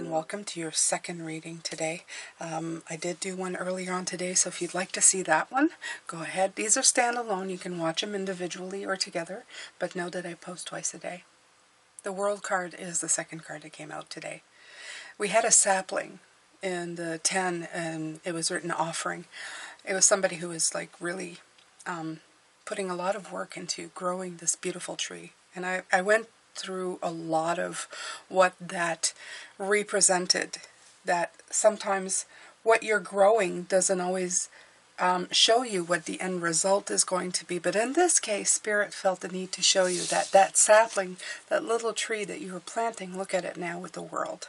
Welcome to your second reading today. I did do one earlier on today, so if you'd like to see that one, go ahead. These are standalone. You can watch them individually or together, but know that I post twice a day. The World card is the second card that came out today. We had a sapling in the 10, and it was written offering. It was somebody who was like really putting a lot of work into growing this beautiful tree. And I went through a lot of what that represented, that sometimes what you're growing doesn't always show you what the end result is going to be. But in this case, Spirit felt the need to show you that that sapling, that little tree that you were planting, look at it now with the world.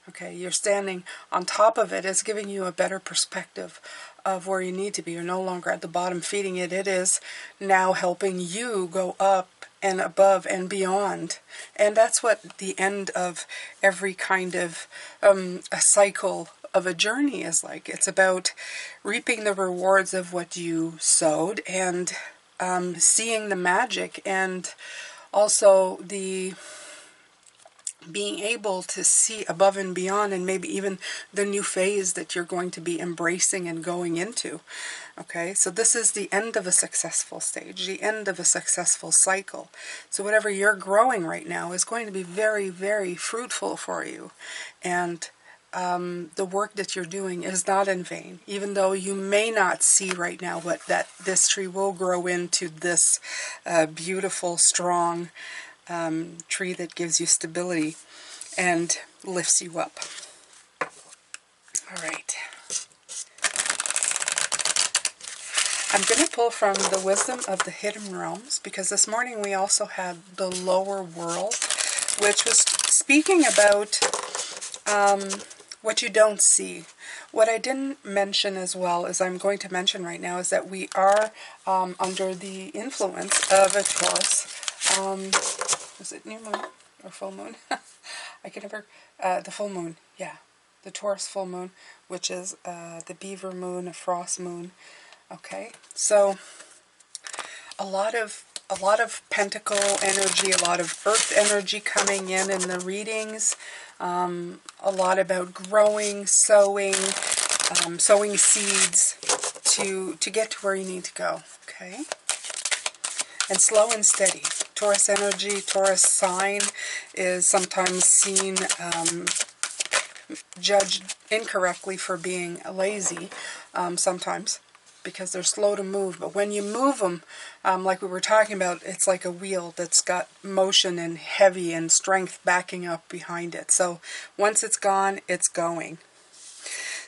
Okay, you're standing on top of it. It's giving you a better perspective of where you need to be. You're no longer at the bottom feeding it. It is now helping you go up and above and beyond. And that's what the end of every kind of a cycle of a journey is like. It's about reaping the rewards of what you sowed and seeing the magic, and also the being able to see above and beyond, and maybe even the new phase that you're going to be embracing and going into. Okay, so this is the end of a successful stage, the end of a successful cycle. So whatever you're growing right now is going to be very, very fruitful for you. And the work that you're doing is not in vain, even though you may not see right now what this tree will grow into, this beautiful, strong tree that gives you stability and lifts you up. All right. I'm going to pull from the Wisdom of the Hidden Realms, because this morning we also had the Lower World, which was speaking about what you don't see. What I didn't mention as well, as I'm going to mention right now, is that we are under the influence of a Taurus. Is it new moon or full moon? I can never, the full moon, yeah. The Taurus full moon, which is the beaver moon, a frost moon. Okay, so a lot of pentacle energy, a lot of earth energy coming in the readings. A lot about growing, sowing seeds to get to where you need to go. Okay, and slow and steady. Taurus energy, Taurus sign is sometimes seen, judged incorrectly for being lazy, sometimes, because they're slow to move. But when you move them, like we were talking about, it's like a wheel that's got motion and heavy and strength backing up behind it. So once it's gone, it's going.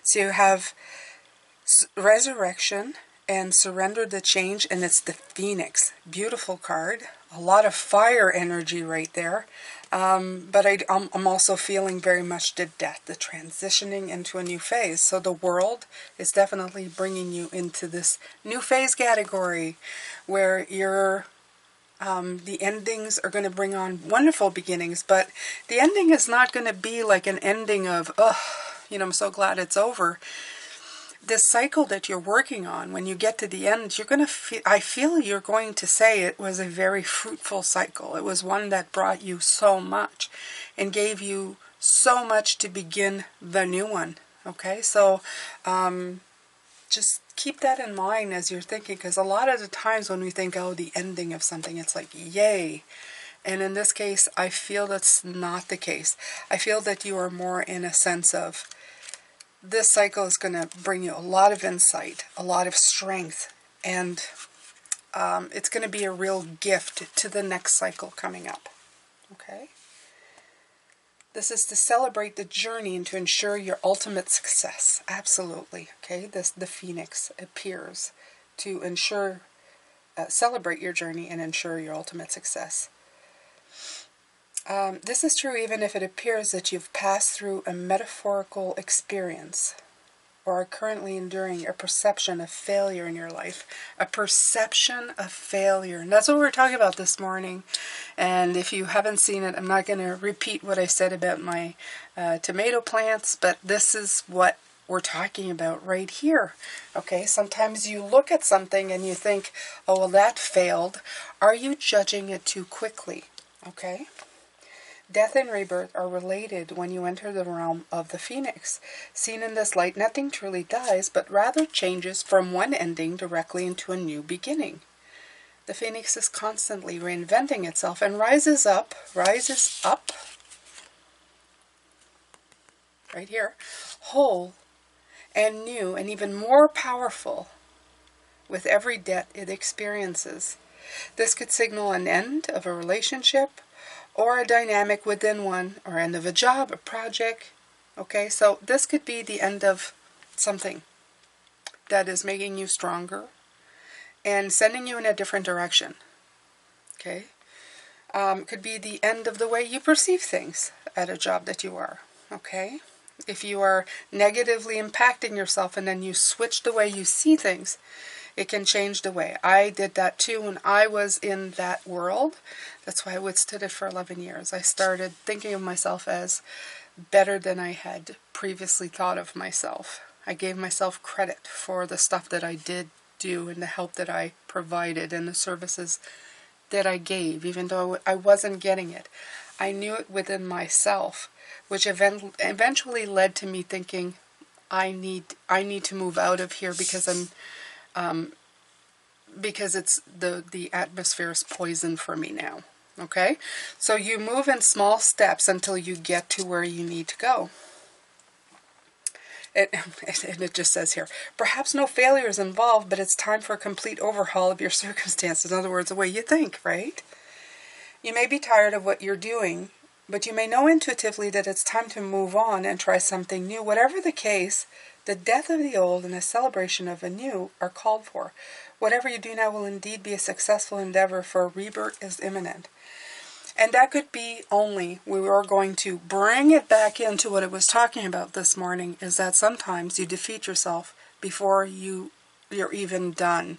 So you have resurrection and surrender the change, and it's the Phoenix. Beautiful card. A lot of fire energy right there. But I'm also feeling very much the death, the transitioning into a new phase. So the world is definitely bringing you into this new phase category where you're, the endings are going to bring on wonderful beginnings. But the ending is not going to be like an ending of, oh, I'm so glad it's over. This cycle that you're working on, when you get to the end, you're going to feel, I feel you're going to say it was a very fruitful cycle. It was one that brought you so much and gave you so much to begin the new one. Okay, so just keep that in mind as you're thinking, because a lot of the times when we think, oh, the ending of something, it's like, yay. And in this case, I feel that's not the case. I feel that you are more in a sense of, this cycle is going to bring you a lot of insight, a lot of strength, and it's going to be a real gift to the next cycle coming up. Okay? This is to celebrate the journey and to ensure your ultimate success. Absolutely. Okay? The Phoenix appears to ensure, celebrate your journey and ensure your ultimate success. This is true even if it appears that you've passed through a metaphorical experience or are currently enduring a perception of failure in your life. A perception of failure. And that's what we're talking about this morning. And if you haven't seen it, I'm not going to repeat what I said about my tomato plants, but this is what we're talking about right here. Okay, sometimes you look at something and you think, oh, well, that failed. Are you judging it too quickly? Okay. Death and rebirth are related when you enter the realm of the phoenix. Seen in this light, nothing truly dies, but rather changes from one ending directly into a new beginning. The phoenix is constantly reinventing itself and rises up, right here, whole and new and even more powerful with every death it experiences. This could signal an end of a relationship or a dynamic within one, or end of a job, a project. Okay, so this could be the end of something that is making you stronger and sending you in a different direction. Okay, could be the end of the way you perceive things at a job that you are. Okay, if you are negatively impacting yourself and then you switch the way you see things, it can change the way. I did that too when I was in that world. That's why I withstood it for 11 years. I started thinking of myself as better than I had previously thought of myself. I gave myself credit for the stuff that I did do and the help that I provided and the services that I gave, even though I wasn't getting it. I knew it within myself, which eventually led to me thinking, I need to move out of here because because it's the atmosphere is poison for me now. Okay, so you move in small steps until you get to where you need to go. And it just says here, perhaps no failure is involved, but it's time for a complete overhaul of your circumstances. In other words, the way you think, right? You may be tired of what you're doing, but you may know intuitively that it's time to move on and try something new. Whatever the case, the death of the old and a celebration of the new are called for. Whatever you do now will indeed be a successful endeavor, for rebirth is imminent. And that could be only, we are going to bring it back into what it was talking about this morning, is that sometimes you defeat yourself before you're even done.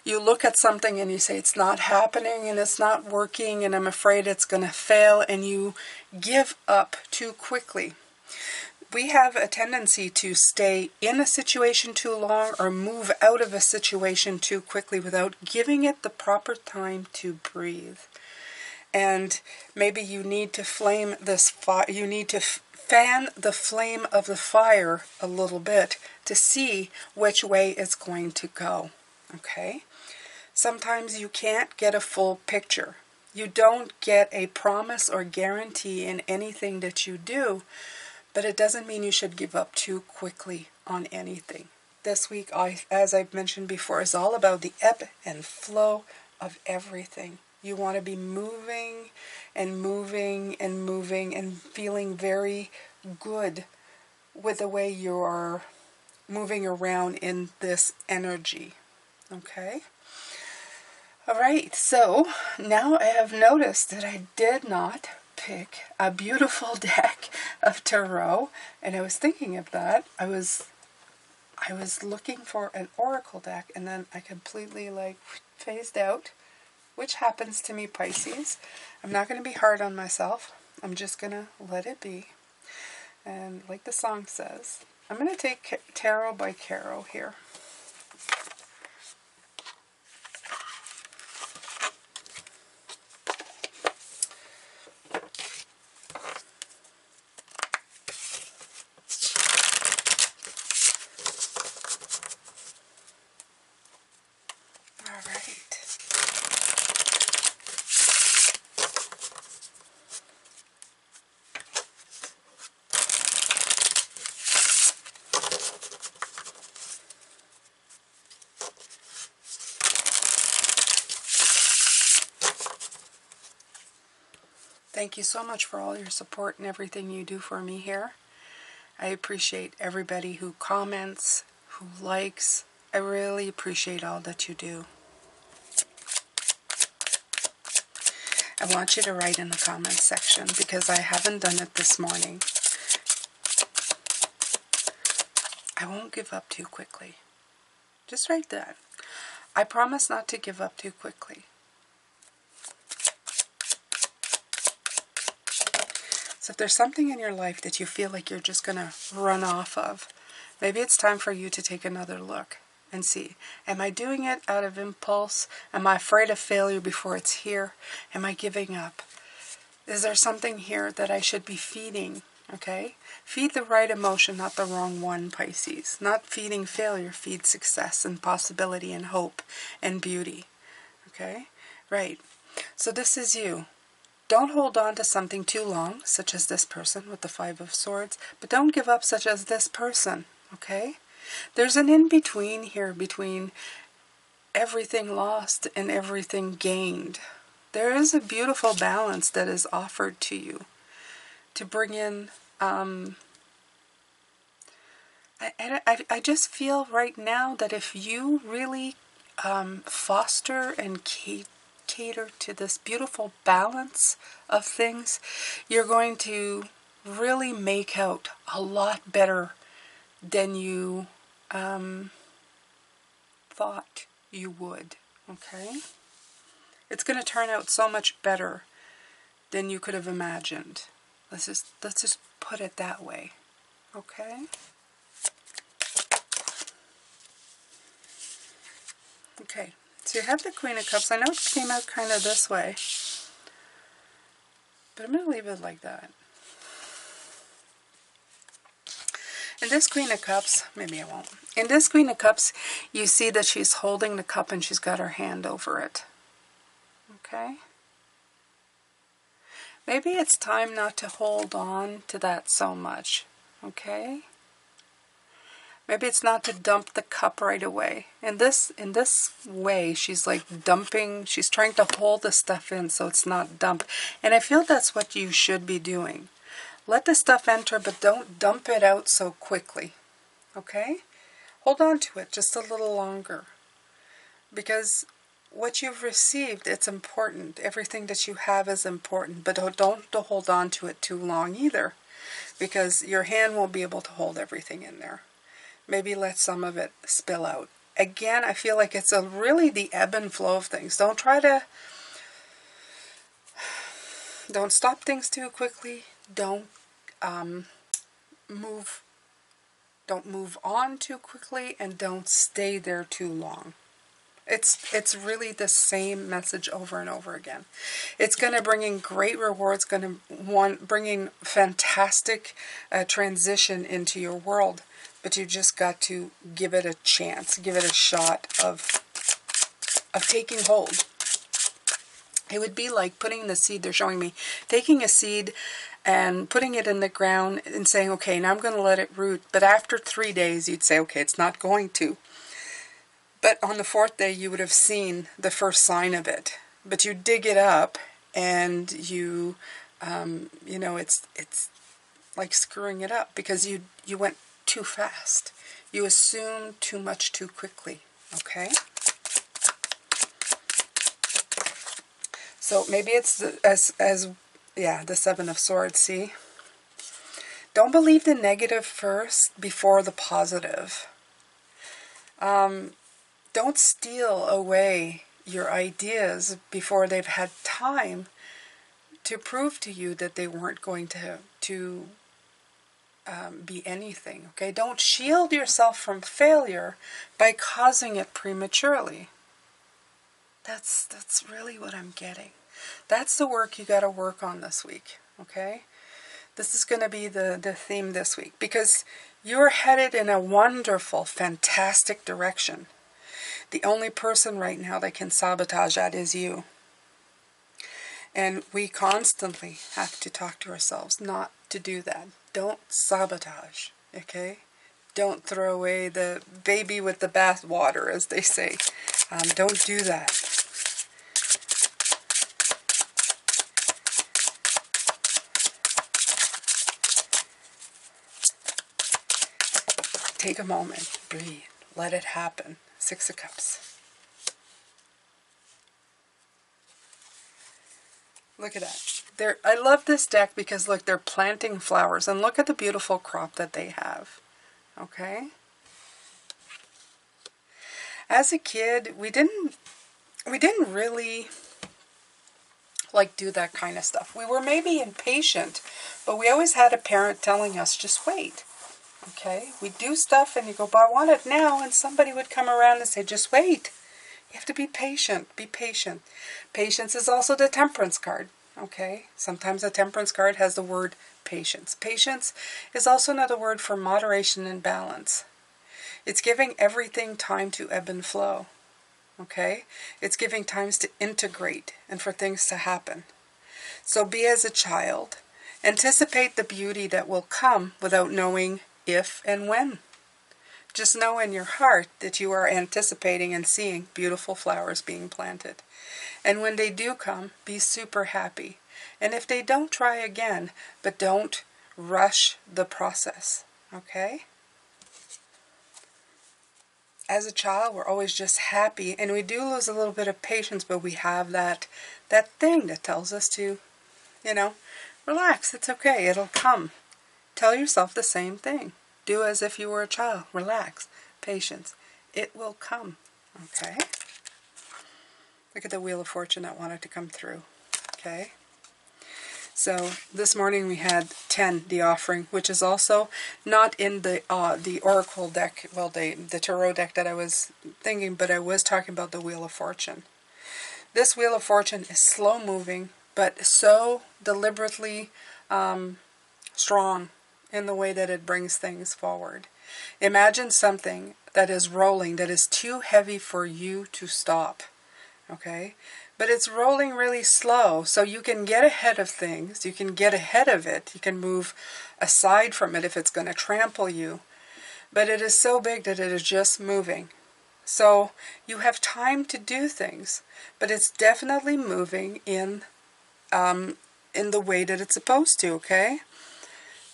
You look at something and you say, it's not happening and it's not working and I'm afraid it's going to fail, and you give up too quickly. We have a tendency to stay in a situation too long or move out of a situation too quickly without giving it the proper time to breathe. And maybe you need to flame this fire. You need to fan the flame of the fire a little bit to see which way it's going to go. Okay? Sometimes you can't get a full picture. You don't get a promise or guarantee in anything that you do, but it doesn't mean you should give up too quickly on anything. This week, as I've mentioned before, is all about the ebb and flow of everything. You want to be moving and moving and moving and feeling very good with the way you are moving around in this energy. Okay? All right, so now I have noticed that I did not pick a beautiful deck of tarot, and I was thinking of that. I was looking for an oracle deck, and then I completely phased out, which happens to me, Pisces. I'm not going to be hard on myself. I'm just going to let it be. And like the song says, I'm going to take tarot by tarot here. Thank you so much for all your support and everything you do for me here. I appreciate everybody who comments, who likes. I really appreciate all that you do. I want you to write in the comments section, because I haven't done it this morning. I won't give up too quickly. Just write that. I promise not to give up too quickly. So if there's something in your life that you feel like you're just going to run off of, Maybe it's time for you to take another look and see, am I doing it out of impulse? Am I afraid of failure before it's here? Am I giving up? Is there something here that I should be feeding? Okay? Feed the right emotion, not the wrong one, Pisces. Not feeding failure, feed success and possibility and hope and beauty. Okay? Right. So this is you. Don't hold on to something too long, such as this person with the Five of Swords, but don't give up such as this person. Okay? There's an in-between here between everything lost and everything gained. There is a beautiful balance that is offered to you to bring in, I just feel right now that if you really foster and cater to this beautiful balance of things, you're going to really make out a lot better than you thought you would. Okay? It's going to turn out so much better than you could have imagined. Let's just put it that way. Okay? Okay. So you have the Queen of Cups. I know it came out kind of this way, but I'm going to leave it like that. In this Queen of Cups, maybe I won't. In this Queen of Cups, you see that she's holding the cup and she's got her hand over it. Okay? Maybe it's time not to hold on to that so much. Okay? Maybe it's not to dump the cup right away. In this way, she's like dumping, she's trying to hold the stuff in so it's not dumped. And I feel that's what you should be doing. Let the stuff enter, but don't dump it out so quickly. Okay? Hold on to it just a little longer. Because what you've received, it's important. Everything that you have is important. But don't hold on to it too long either. Because your hand won't be able to hold everything in there. Maybe let some of it spill out. Again, I feel like it's really the ebb and flow of things. Don't stop things too quickly. Don't move on too quickly, and don't stay there too long. It's really the same message over and over again. It's going to bring in great rewards, going to bring in fantastic transition into your world, but you just got to give it a chance, give it a shot of taking hold. It would be like putting the seed, they're showing me, taking a seed and putting it in the ground and saying, okay, now I'm going to let it root. But after 3 days, you'd say, okay, it's not going to. But on the 4th day, you would have seen the first sign of it. But you dig it up, and you know, it's like screwing it up because you went too fast. You assumed too much too quickly. Okay? So maybe it's the Seven of Swords, see? Don't believe the negative first before the positive. Don't steal away your ideas before they've had time to prove to you that they weren't going to be anything. Okay? Don't shield yourself from failure by causing it prematurely. That's really what I'm getting. That's the work you got to work on this week, okay? This is going to be the theme this week because you're headed in a wonderful, fantastic direction. The only person right now that can sabotage that is you. And we constantly have to talk to ourselves not to do that. Don't sabotage, okay? Don't throw away the baby with the bath water, as they say. Don't do that. Take a moment, breathe, let it happen. 6 of Cups. Look at that. I love this deck because look, they're planting flowers and look at the beautiful crop that they have. Okay? As a kid, we didn't really like do that kind of stuff. We were maybe impatient, but we always had a parent telling us, just wait. Okay? We do stuff and you go, but I want it now, and somebody would come around and say, just wait. You have to be patient. Be patient. Patience is also the temperance card. Okay? Sometimes the temperance card has the word patience. Patience is also another word for moderation and balance. It's giving everything time to ebb and flow. Okay? It's giving times to integrate and for things to happen. So be as a child. Anticipate the beauty that will come without knowing if and when. Just know in your heart that you are anticipating and seeing beautiful flowers being planted. And when they do come, be super happy. And if they don't, try again, but don't rush the process. Okay? As a child, we're always just happy, and we do lose a little bit of patience, but we have that thing that tells us to, relax. It's okay. It'll come. Tell yourself the same thing. Do as if you were a child. Relax. Patience. It will come. Okay? Look at the Wheel of Fortune that wanted to come through. Okay? So this morning we had 10, the offering, which is also not in the Oracle deck, well, the Tarot deck that I was thinking, but I was talking about the Wheel of Fortune. This Wheel of Fortune is slow moving, but so deliberately strong in the way that it brings things forward. Imagine something that is rolling, that is too heavy for you to stop. Okay? But it's rolling really slow, so you can get ahead of things. You can get ahead of it. You can move aside from it if it's going to trample you. But it is so big that it is just moving. So you have time to do things, but it's definitely moving in the way that it's supposed to, okay?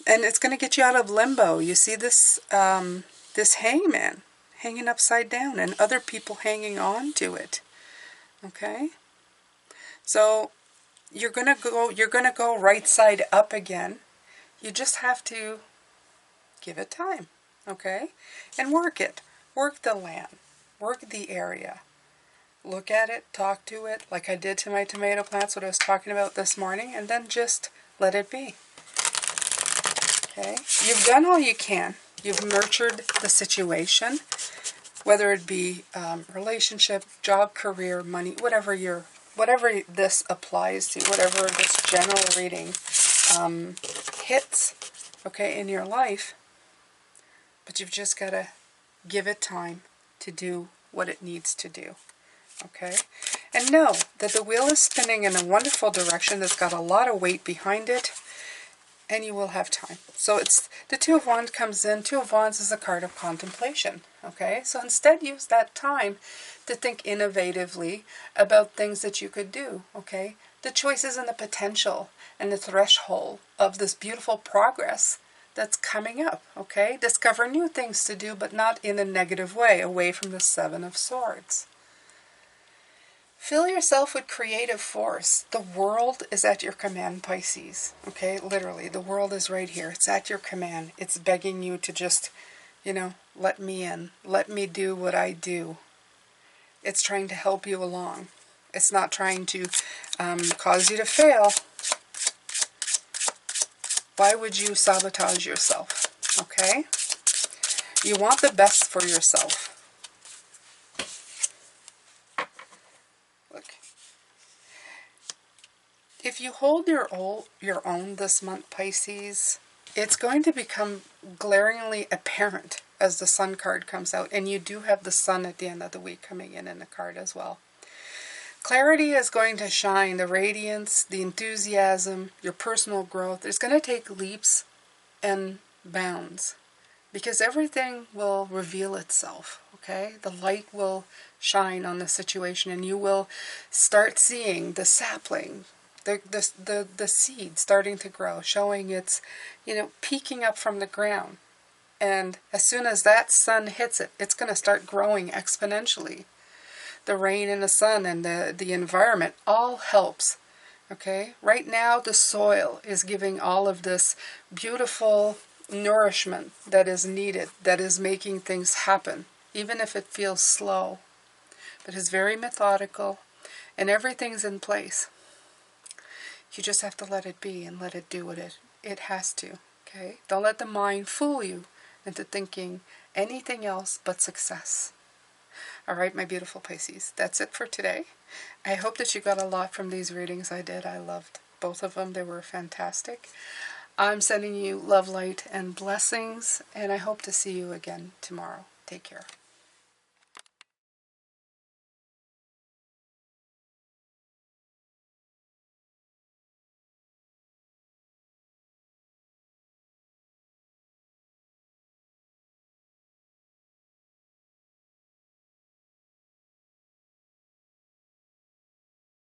And it's going to get you out of limbo. You see this this hangman hanging upside down and other people hanging on to it. Okay? So you're going to go right side up again. You just have to give it time, okay? And work it. Work the land. Work the area. Look at it, talk to it, like I did to my tomato plants, what I was talking about this morning, and then just let it be. Okay? You've done all you can. You've nurtured the situation, whether it be relationship, job, career, money, whatever this applies to, whatever this general reading hits, okay, in your life. But you've just got to give it time to do what it needs to do. Okay? And know that the wheel is spinning in a wonderful direction that's got a lot of weight behind it, and you will have time. So it's the Two of Wands comes in. Two of Wands is a card of contemplation. Okay? So instead use that time to think innovatively about things that you could do. Okay? The choices and the potential and the threshold of this beautiful progress that's coming up. Okay? Discover new things to do, but not in a negative way, away from the Seven of Swords. Fill yourself with creative force. The world is at your command, Pisces. Okay, literally, the world is right here. It's at your command. It's begging you to just, let me in. Let me do what I do. It's trying to help you along. It's not trying to cause you to fail. Why would you sabotage yourself? Okay? You want the best for yourself. Look. If you hold your own this month, Pisces, it's going to become glaringly apparent as the Sun card comes out. And you do have the Sun at the end of the week coming in the card as well. Clarity is going to shine. The radiance, the enthusiasm, your personal growth. It's going to take leaps and bounds. Because everything will reveal itself, okay? The light will shine on the situation, and you will start seeing the sapling, the seed starting to grow, showing its, peeking up from the ground. And as soon as that sun hits it, it's going to start growing exponentially. The rain and the sun and the environment all helps, okay? Right now, the soil is giving all of this beautiful nourishment that is needed, that is making things happen, even if it feels slow. But it's very methodical, and everything's in place. You just have to let it be and let it do what it has to, okay? Don't let the mind fool you. into thinking anything else but success. All right, my beautiful Pisces, that's it for today. I hope that you got a lot from these readings I did. I loved both of them. They were fantastic. I'm sending you love, light, and blessings, and I hope to see you again tomorrow. Take care.